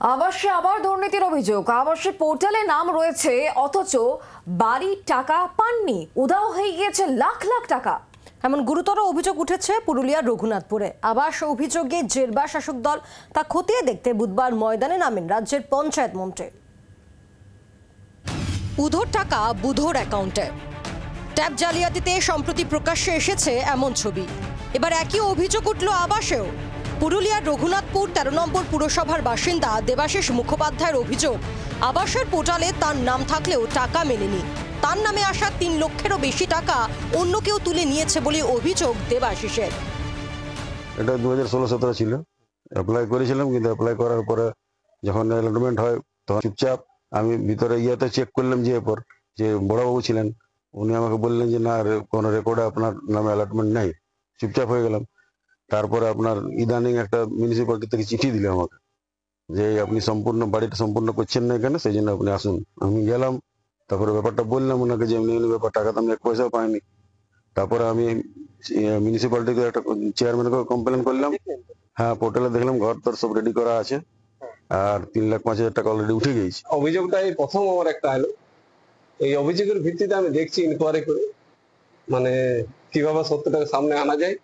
আবাসে আবার দুর্নীতির অভিযোগ। আবাসে পোর্টালে নাম রয়েছে অথচ বাড়ির টাকা পাননি, উধাও হয়ে গিয়েছে লাখ লাখ টাকা। এমন গুরুতর অভিযোগ উঠেছে পুরুলিয়ার রঘুনাথপুরে। আবাস অভিযোগে জেরবা শাসক দল তা খতিয়ে দেখতে বুধবার ময়দানে নামেন রাজ্যের পঞ্চায়েত মন্ত্রী। উধার টাকা বুধোর অ্যাকাউন্টে। ট্যাব জালিয়াতিতে সম্প্রতি প্রকাশ্যে এসেছে এমন ছবি। এবার একই অভিযোগ উঠল আবাসেও। পুরুলিয়ার রঘুনাথপুর ১৩ নম্বর পুরসভার বাসিন্দা দেবাশিস মুখোপাধ্যায়ের অভিযোগ, আবাসের পোর্টালে তার নাম থাকলেও টাকা মেলেনি। তার নামে আসা ৩ লক্ষেরও বেশি টাকা অন্য কেউ তুলে নিয়েছে বলে অভিযোগ দেবাশিসের। এটা 2016-17 ছিল। অ্যাপ্লাই করেছিলাম, কিন্তু অ্যাপ্লাই করার পরে যখন অ্যালটমেন্ট হয় তখন চুপচাপ আমি ভিতরে ইয়েতে চেক করলাম, যে এরপর যে বড়বাবু ছিলেন উনি আমাকে বললেন যে না, কোনো রেকর্ডে আপনার নামে অ্যালটমেন্ট নেই। চুপচাপ হয়ে গেলাম। তারপরে আপনার ইদানিং একটা মিউনিসিপ্যালিটি থেকে চিঠি দিলে আমাকে যে আপনি সম্পূর্ণ বাড়িটা সম্পূর্ণ করছেন না এখানে, সেই জন্য আপনি আসুন। আমি গেলাম, তারপরে ব্যাপারটা বললাম ওনাকে যে এমনি ব্যাপার, টাকা তো আমি 1 পয়সাও পাইনি। তারপরে আমি মিউনিসিপ্যালিটিকে একটা চেয়ারম্যানকে কমপ্লেন করলাম। হ্যাঁ, পোর্টালে দেখলাম ঘর তোর সব রেডি করা আছে, আর 3,05,000 টাকা অলরেডি উঠে গেছে। অভিযোগটা এই প্রথম আমার একটা এলো। এই অভিযোগের ভিত্তিতে আমি দেখছি ইনকোয়ারি করে মানে কিভাবে সত্যটাকে সামনে আনা যায়।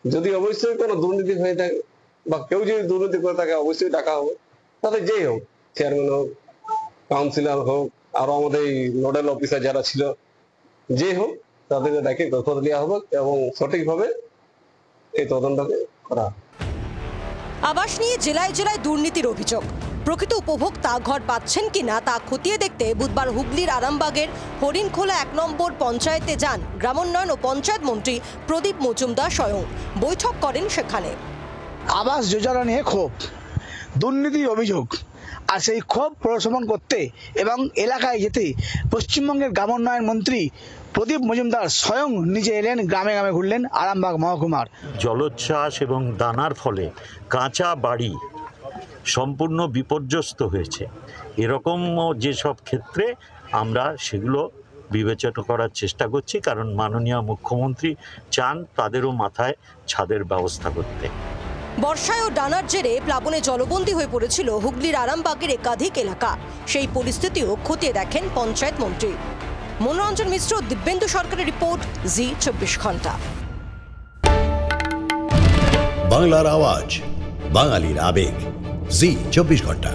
যদি অবশ্যই কোনো দুর্নীতি হয়ে থাকে বা কেউ যদি দুর্নীতি করে থাকে অবশ্যই টাকা হবে। তাহলে যেই হোক, চেয়ারম্যান হোক, কাউন্সিলর হোক, আরো আমাদের এই নোডাল অফিসার যারা ছিল, যে হোক, তাদেরকে ডেকে তথ্য দেওয়া হবে এবং সঠিকভাবে এই তদন্তকে করা হবে। আবাস নিয়ে জেলায় জেলায় দুর্নীতির অভিযোগ। প্রকৃত উপভোক্তা ঘর পাচ্ছেন কিনা তা খতিয়ে দেখতে বুধবার হুগলির আরামবাগের হরিণখোলা 1 নম্বর পঞ্চায়েতে যান গ্রামোন্নয়ন ও পঞ্চায়েত মন্ত্রী প্রদীপ মজুমদার স্বয়ং। বৈঠক করেন সেখানে। আবাস যোজনা নিয়ে ক্ষোভ, দুর্নীতির অভিযোগ, আর সেই ক্ষোভ প্রশমন করতে এবং এলাকায় যেতে পশ্চিমবঙ্গের গ্রামোন্নয়ন মন্ত্রী প্রদীপ মজুমদার স্বয়ং নিজে এলেন, গ্রামে গ্রামে ঘুরলেন আরামবাগ মহকুমার। জলোচ্ছ্বাস এবং দানার ফলে কাঁচা বাড়ি সম্পূর্ণ বিপর্যস্ত হয়েছে। এরকম যেসব ক্ষেত্রে আমরা সেগুলো বিবেচনা করার চেষ্টা করছি, কারণ মাননীয় মুখ্যমন্ত্রী চান তাদেরও মাথায় ছাদের ব্যবস্থা করতে। বর্ষায় ও ডানার জেরে প্লাবনে জলবন্দী হয়ে পড়েছিল হুগলির আরামবাগের একাধিক এলাকা। সেই পরিস্থিতিও খতিয়ে দেখেন পঞ্চায়েত মন্ত্রী। মনোরঞ্জন মিশ্র, দিব্যেন্দু সরকারের রিপোর্ট, জি 24 ঘন্টা। বাংলার আওয়াজ, বাঙালির আবেগ, জি 24 ঘন্টা।